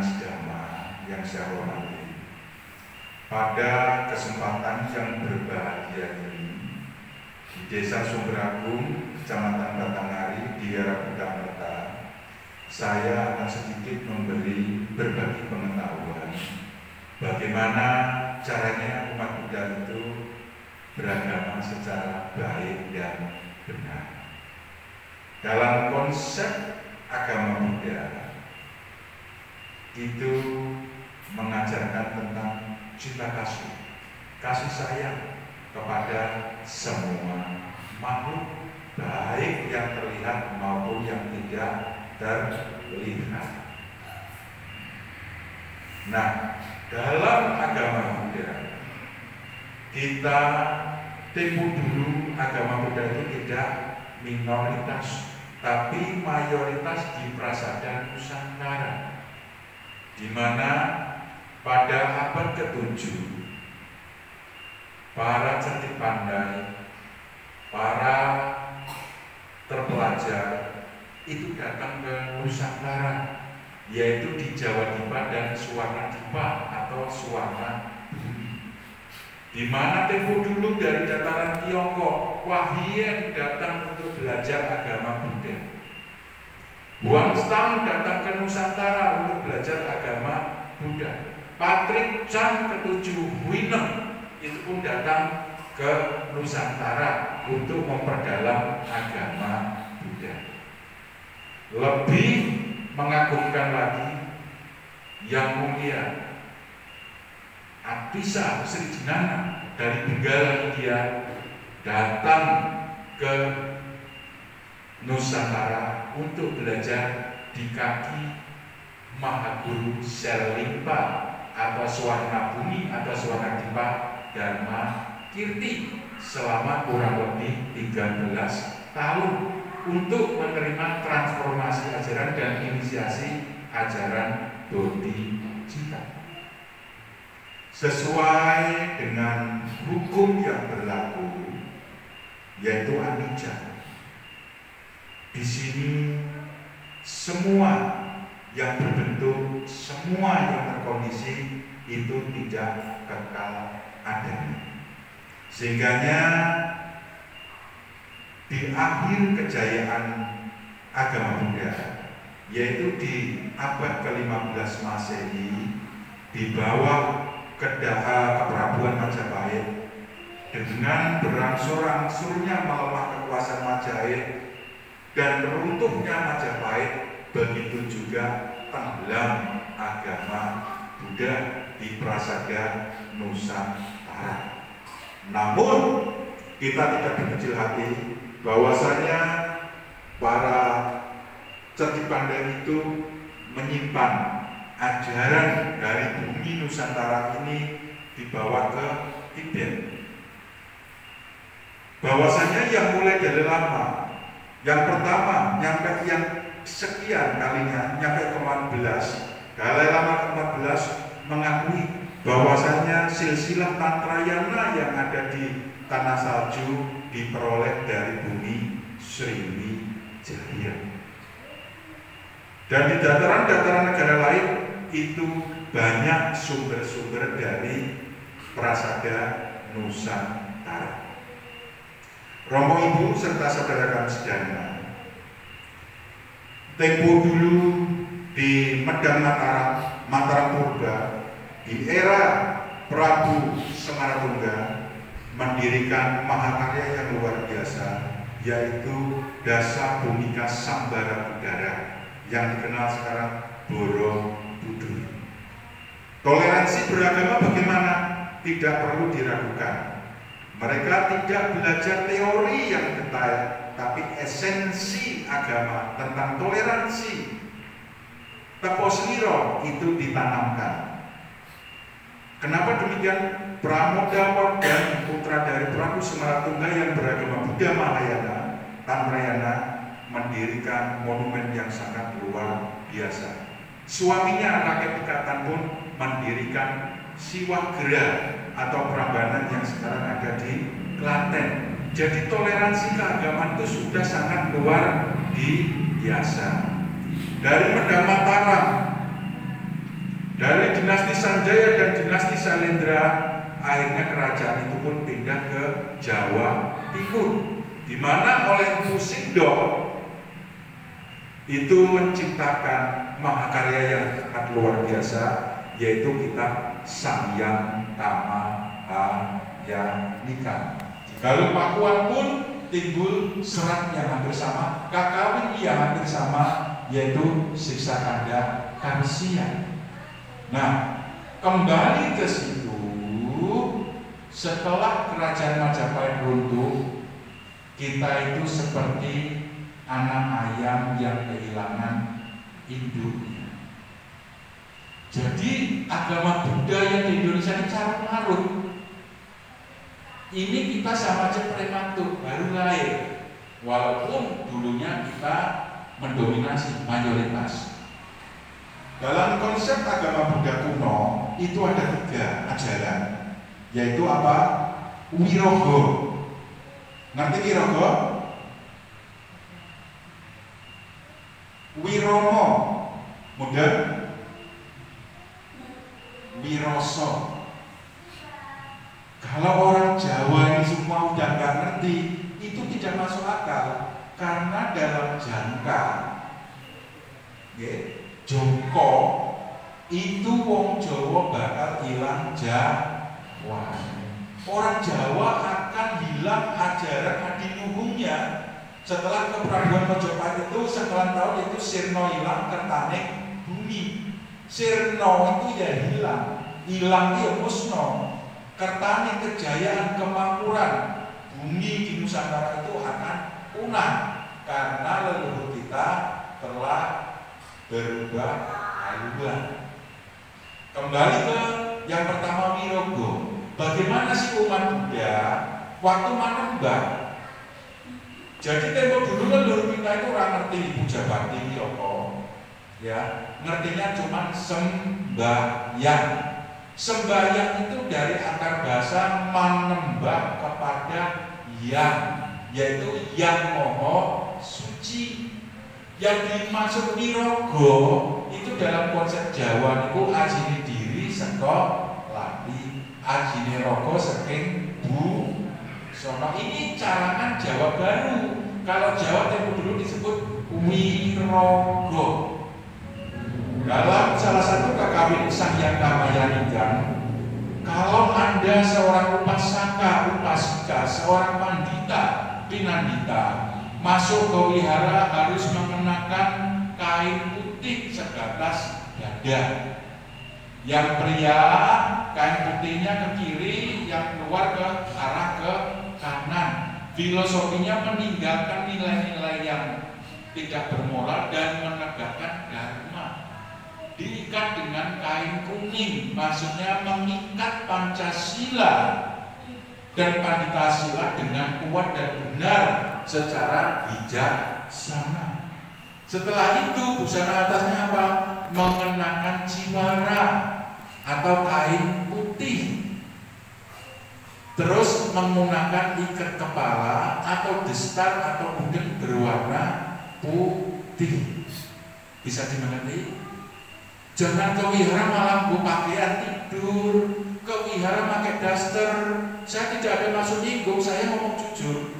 sedama yang saya hormati, pada kesempatan yang berbahagia ini di Desa Sumberagung, Kecamatan Batanghari, di daerah Purwakarta, saya akan sedikit berbagi pengetahuan bagaimana caranya umat Buddha itu beragama secara baik dan benar. Dalam konsep agama Buddha itu mengajarkan tentang cinta kasih sayang kepada semua makhluk, baik yang terlihat maupun yang tidak terlihat. Nah, dalam agama Buddha, kita tempo dulu agama Buddha itu tidak minoritas, tapi mayoritas di Prasada Nusantara, di mana pada abad ke-7 para cerdik pandai, para terpelajar itu datang ke Nusantara, yaitu di Jawa Dipa dan Suwana Dipa atau Suwana Bumi, di mana tempo dulu dari dataran Tiongkok Wahien datang untuk belajar agama Buddha. Huangstang datang ke Nusantara untuk belajar agama Buddha. Patrick Chan ke-7 Winem itu pun datang ke Nusantara untuk memperdalam agama Buddha. Lebih mengagumkan lagi, yang mulia Atisa Sri Jinana dari Benggala India datang ke Nusantara untuk belajar di kaki Mahaguru Selingpa atau Suwana Bumi atau Suwana Dipa Dharma Kirti selama kurang lebih 13 tahun untuk menerima transformasi ajaran dan inisiasi ajaran Bodhicitta sesuai dengan hukum yang berlaku, yaitu anicca. Di sini semua yang berbentuk, semua yang terkondisi itu tidak kekal adanya. Sehingganya di akhir kejayaan agama Buddha, yaitu di abad ke-15 Masehi, di bawah keperabuan Majapahit, dengan berangsur-angsurnya melemah kekuasaan Majapahit dan runtuhnya Majapahit, begitu juga tenggelam agama Buddha di Prasada Nusantara. Namun kita tidak berkecil hati bahwasanya para cerdik pandai itu menyimpan ajaran dari bumi Nusantara ini dibawa ke Tibet. Bahwasanya yang mulai dari lama, yang pertama nyampe yang sekian kalinya, nyampe ke-14, Dalai Lama ke-14 mengakui bahwasanya silsilah Tantrayana yang ada di tanah salju diperoleh dari bumi Sriwijaya. Dan di dataran-dataran negara lain itu banyak sumber-sumber dari Prasada Nusantara. Romo Ibu serta saudara kami sedaya, tempo dulu di Medang Mataram Purba, di era Prabu Semaratungga mendirikan mahakarya yang luar biasa, yaitu Dasa Bhumika Sambara Budara yang dikenal sekarang Borobudur. Toleransi beragama bagaimana? Tidak perlu diragukan. Mereka tidak belajar teori yang detail, tapi esensi agama tentang toleransi, teposliro itu ditanamkan. Kenapa demikian? Pramodawat dan putra dari Prabu Semaratungga yang beragama Buddha Mahayana, Tantrayana, mendirikan monumen yang sangat luar biasa. Suaminya rakyat Ikatan pun mendirikan Siwagra atau Prambanan yang sekarang ada di Klaten. Jadi toleransi keagamaan itu sudah sangat luar biasa. Dari Medang Mataram Dari dinasti Sanjaya dan dinasti Sailendra, akhirnya kerajaan itu pun pindah ke Jawa Timur, di mana oleh Empu Sindok itu menciptakan mahakarya yang sangat luar biasa, yaitu kitab Samgyang Tamayanika. Lalu Pakuan pun timbul serat yang hampir sama, Kakawin yang hampir sama, yaitu Siksakanda Karsia. Nah, kembali ke situ, setelah kerajaan Majapahit runtuh, kita itu seperti anak ayam yang kehilangan induknya. Jadi agama Buddha yang di Indonesia ini carut marut. Ini kita sama aja prematur, baru lahir. Walaupun dulunya kita mendominasi mayoritas. Dalam konsep agama Buddha kuno itu ada 3 ajaran, yaitu apa? Wirogo. Ngerti Wirogo? Wiromo, mudah. Wiroso. Kalau orang Jawa ini semua udah nggak ngerti, itu tidak masuk akal, karena dalam jangka Joko itu wong Jawa bakal hilang Jawa. Orang Jawa akan hilang ajaran adiluhungnya. Setelah keprabuan Majapahit itu setelah tahun itu Sirno hilang, Kertane bumi. Sirno itu ya hilang ya musno. Kertane kejayaan kemakmuran bumi di Nusantara itu akan punah karena leluhur kita telah berubah haluan. Kembali ke yang pertama Wirogo. Bagaimana sih umat Buddha waktu manembah? Jadi tempo dulu leluhur kita itu orang ngerti puja bakti apa, ya ngertinya cuma sembahyang. Sembahyang itu dari akar bahasa manembah kepada yang, yaitu yang moho suci. Yang dimaksud Wirogo itu dalam konsep Jawa itu ajine diri saka lati, ajine rogo saking bu sono. Ini carangan Jawa baru. Kalau Jawa tempo dulu disebut Wirogo. Dalam salah satu kakawin Samgyang Tamayanika, kalau Anda seorang upasaka, upasika, seorang pandita, pinandita, masuk ke wihara harus mengenakan kain putih sebatas dada. Yang pria kain putihnya ke kiri, yang keluar ke arah ke kanan. Filosofinya meninggalkan nilai-nilai yang tidak bermoral dan menegakkan dharma. Diikat dengan kain kuning, maksudnya mengikat Pancasila dan Panditasila dengan kuat dan benar secara bijaksana. Setelah itu busana atasnya apa? Mengenakan ciwara atau kain putih. Terus menggunakan ikat kepala atau destar atau mungkin berwarna putih. Bisa dimengerti? Jangan ke wihara malah bu pakaian tidur, ke wihara pakai daster. Saya tidak ada maksud nyinggung, saya ngomong jujur.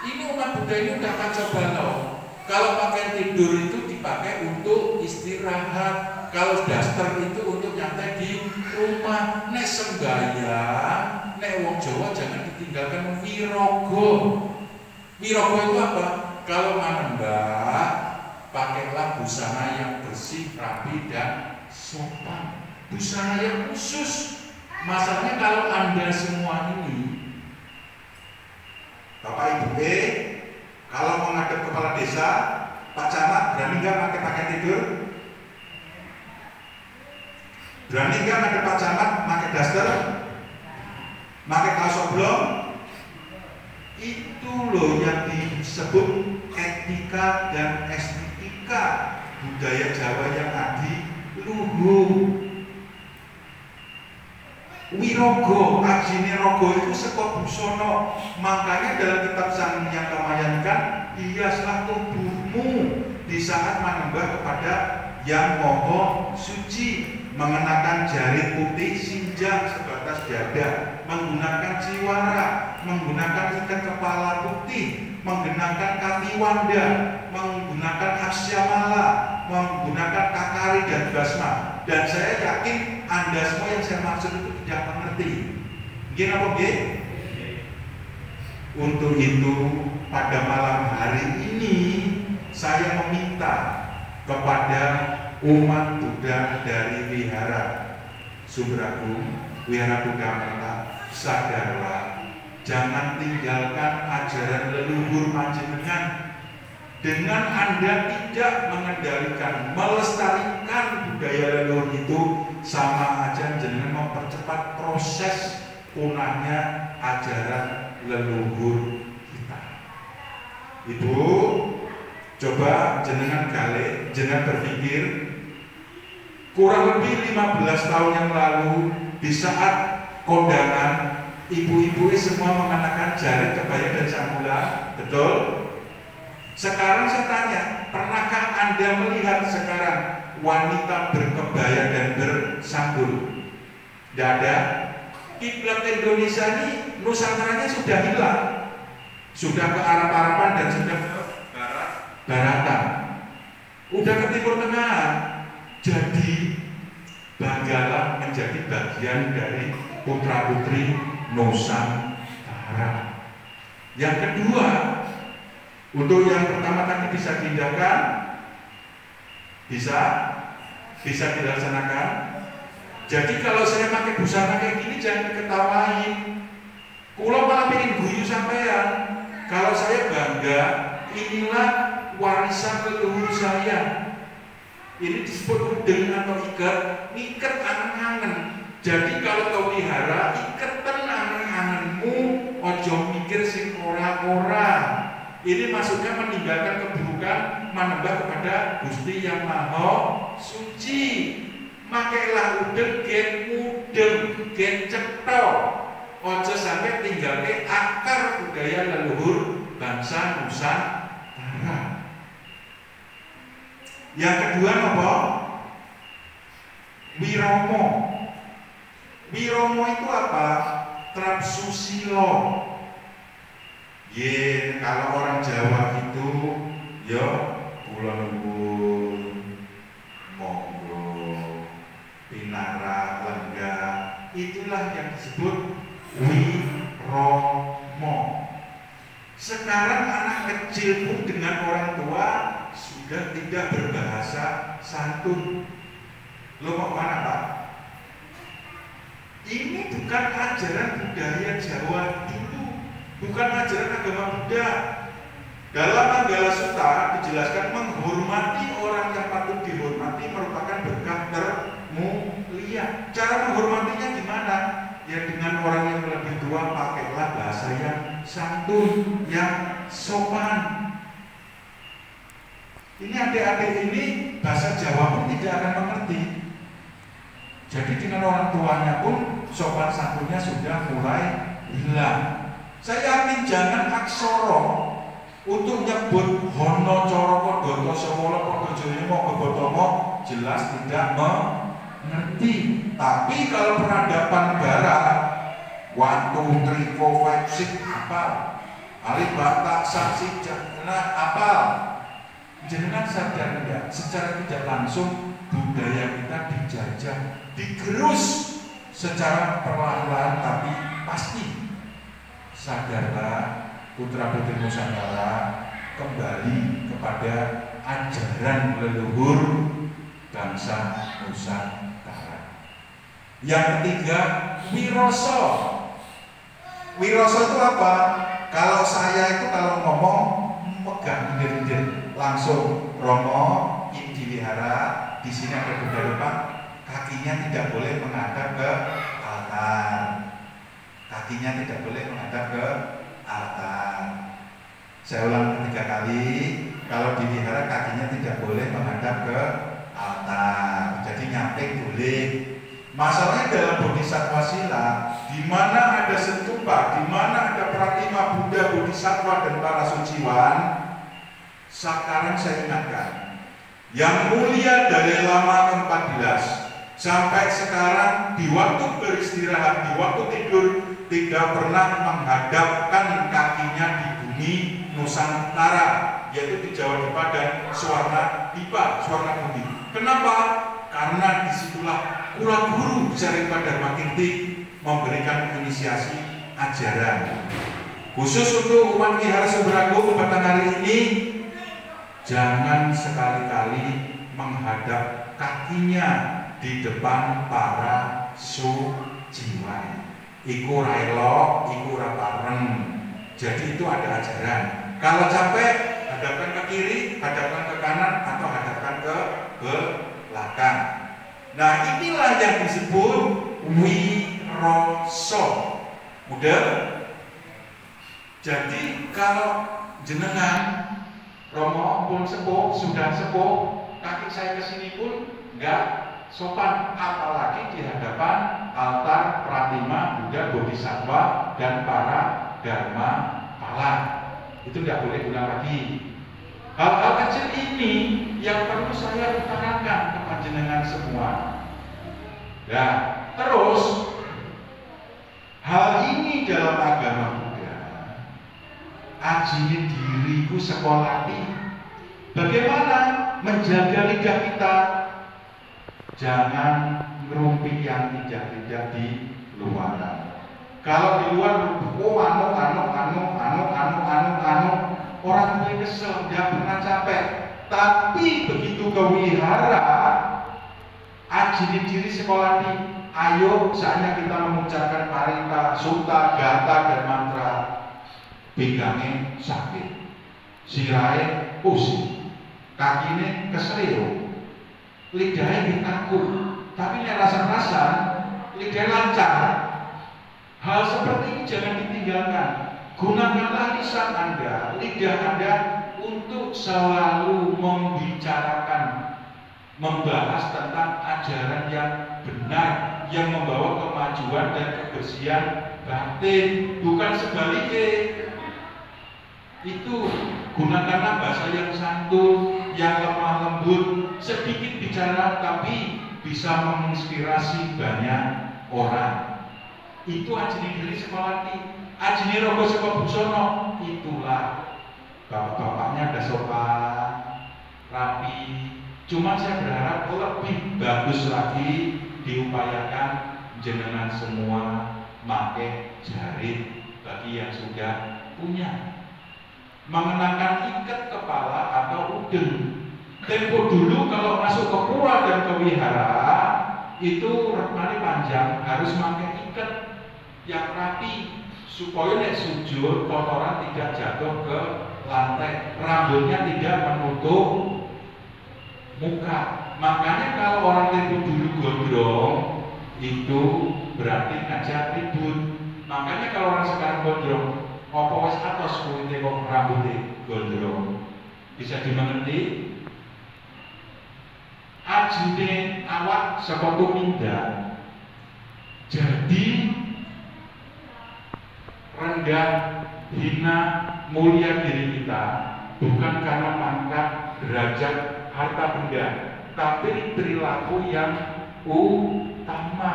Ini umat Buddha ini udah kacau balau. Kalau pakaian tidur itu dipakai untuk istirahat, kalau daster itu untuk nyantai di rumah. Nek sembahyang, nek wong Jawa jangan ditinggalkan wirogo. Wirogo itu apa? Kalau manembah, pakailah busana yang bersih, rapi dan sopan. Busana yang khusus. Masalahnya kalau Anda semua ini, Bapak Ibu kalau menghadap kepala desa, Pak Camat, berani nggak pakai pakaian tidur? Berani nggak ngadep Pak Camat pakai daster, pakai kaos oblong? Itu loh yang disebut etika dan estetika budaya Jawa yang adiluhung. Wirogo, ajine rogo itu saka busana. Makanya dalam kitab Samgyang Tamayanika, hiaslah tubuhmu di saat manembah kepada yang moho suci. mengenakan jarit putih sinjang sebatas dada, menggunakan ciwara, menggunakan ikat kepala putih, menggunakan katiwanda, menggunakan aksyamala, menggunakan kakari dan basma. Dan saya yakin Anda semua yang saya maksud itu tidak mengerti. Mungkin apa nggih? Untuk itu pada malam hari ini saya meminta kepada umat Buddha dari Wihara Sumber-Agung, Wihara Buddha Merta, sadarlah, jangan tinggalkan ajaran leluhur panjenengan. Dengan Anda tidak mengendalikan, melestarikan budaya leluhur itu, sama aja jenengan mempercepat proses punahnya ajaran leluhur kita. Ibu, coba jenengan gale, jenengan berpikir, kurang lebih 15 tahun yang lalu, di saat kondangan, ibu-ibu semua mengenakan jarit, kebaya dan sambula, betul? Sekarang saya tanya, pernahkah Anda melihat sekarang wanita berkebaya dan bersandul? Tidak ada. Kiblat Indonesia ini Nusantaranya sudah hilang, sudah ke Arab-Araban dan sudah ke Baratan, udah ke Timur Tengah. Jadi banggalah menjadi bagian dari putra-putri Nusantara. Yang kedua, untuk yang pertama tadi bisa diindahkan, bisa dilaksanakan. Jadi kalau saya pakai busana kayak gini jangan diketawain. Kulo malah pengen guyu sampean. Kalau saya bangga, inilah warisan leluhur saya. Ini disebut udeng atau iket angen-angen. Jadi kalau kau wihara, iketan angen-angenmu, ojo mikir sing ora-ora. Ini maksudnya meninggalkan keburukan, menambah kepada Gusti Yang Maha Suci. Makailah udeng gen mudeng, gen cetok. Ojo sampai tinggalkan akar budaya leluhur bangsa Nusantara. Yang kedua apa? Wiromo. Wiromo itu apa? Trapsusilo. Kalau orang Jawa itu ya kula nuwun, monggo, pinara, lenggah, itulah yang disebut wiromo. Sekarang anak kecil pun dengan orang tua sudah tidak berbahasa santun. Lo mau mana Pak? Ini bukan ajaran budaya Jawa dulu, bukan ajaran agama Buddha. Dalam Manggala Sutta dijelaskan menghormati orang yang patut dihormati merupakan berkah termulia. Cara menghormatinya gimana? Ya dengan orang yang lebih tua pakailah bahasa yang santun, yang sopan. Ini adik-adik ini bahasa Jawa pun tidak akan mengerti. Jadi dengan orang tuanya pun sopan santunnya sudah mulai hilang. Saya yakin jangan aksara untuk nyebut hono coro kodoto semolo kodo joyomo kebotomo jelas tidak mengerti. Tapi kalau peradaban barat 1, 2, 3, 4, 5, 6 apal, alibata saksi jana apal. Jenengan sadar enggak? Secara tidak langsung budaya kita dijajah, digerus secara perlahan-lahan tapi pasti. Sadarlah putra-putri Nusantara, kembali kepada ajaran leluhur bangsa Nusantara. Yang ketiga, wiroso. Wiroso itu apa? Kalau saya itu kalau ngomong megang hindir-hindir langsung romo di wihara, di sini ada Buddha depan, kakinya tidak boleh menghadap ke altar. Kakinya tidak boleh menghadap ke altar. Saya ulang 3 kali. Kalau di wihara kakinya tidak boleh menghadap ke altar. Jadi nyamping boleh. Masalahnya dalam Bodhisattva Sila, di mana ada stupa, di mana ada pratima Buddha, Bodhisattva dan para suciwan. Sekarang saya ingatkan, yang mulia Dalai Lama ke-14 Sampai sekarang di waktu beristirahat, di waktu tidur, tidak pernah menghadapkan kakinya di bumi Nusantara, yaitu di Jawa Dipa dan Swarna Dipa, Swarna Bumi. Kenapa? Karena disitulah kula guru Syarifah Dharma Kirti memberikan inisiasi ajaran. Khusus untuk umat Wihara Sumberagung pada hari ini, jangan sekali-kali menghadap kakinya di depan para sujiwan. Iku raelo, iku rapareng. Jadi itu ada ajaran. Kalau capek, hadapkan ke kiri, hadapkan ke kanan, atau hadapkan ke belakang. Nah, inilah yang disebut wiroso. Mudah? Jadi kalau jenengan Romo pun sepuh, sudah sepuh, kaki saya kesini pun enggak sopan, apalagi di hadapan altar Pratima Buddha Bodhisattva dan para Dharma Pala. Itu nggak boleh ulang lagi. Hal-hal kecil ini yang perlu saya utarakan ke panjenengan semua. Ya, terus hal ini dalam agama Buddha, ajine diriku sekolati. Bagaimana menjaga lidah kita? Jangan ngerumpi yang tidak di luaran. Kalau di luar, orang mulai kesel, dia pernah capek. Tapi begitu ke wihara, ajini diri sekolah ini. Ayo, saatnya kita mengucapkan parita, sutta, gata, dan mantra. Pingangnya sakit, sirai pusing, kakinya keselio, lidahnya takut, tapi rasa-rasa lidahnya lancar. Hal seperti ini jangan ditinggalkan. Gunakanlah lisan Anda, lidah Anda untuk selalu membicarakan, membahas tentang ajaran yang benar, yang membawa kemajuan dan kebersihan batin, bukan sebaliknya. Itu gunakanlah bahasa yang santun, yang lemah lembut, sedikit bicara tapi bisa menginspirasi banyak orang. Itu ajine diri sekolati, ajine rogo saka busana. Itulah bapak-bapaknya ada sopan, rapi. Cuma saya berharap lebih bagus lagi diupayakan jenengan semua pakai jarit bagi yang sudah punya. Mengenakan ikat kepala atau udeng. Tempo dulu kalau masuk ke pura dan ke wihara itu rambutnya panjang, harus pakai ikat yang rapi supaya nek sujud kotoran tidak jatuh ke lantai, rambutnya tidak menutup muka. Makanya kalau orang tempo dulu gondrong itu berarti ngajak ribut. Makanya kalau orang sekarang gondrong, apa wis atos kulite kok rambutnya gondrong? Bisa dimengerti? Ajine awak saka tumindak. Jadi rendah, hina, mulia diri kita bukan karena pangkat, derajat, harta benda, tapi perilaku yang utama.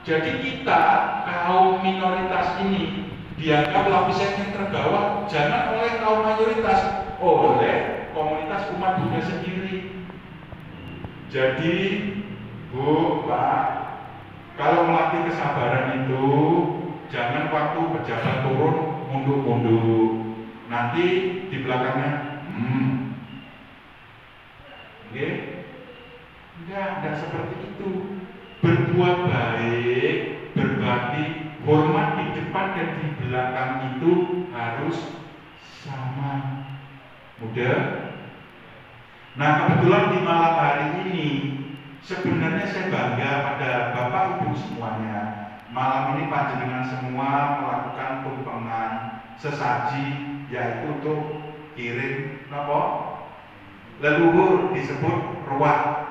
Jadi kita kaum minoritas ini dianggap lapisan yang terbawah, jangan oleh kaum mayoritas, oleh komunitas umat Buddha sendiri. Jadi Bu, Pak, kalau melatih kesabaran itu jangan waktu pejabat turun mundur-mundur, nanti di belakangnya enggak seperti itu. Berbuat baik, berbakti, hormat di depan dan di belakang itu harus sama. Mudah? Nah, kebetulan di malam hari ini sebenarnya saya bangga pada Bapak Ibu semuanya. Malam ini panjenengan semua melakukan tumpengan sesaji, yaitu untuk kirim leluhur disebut ruah.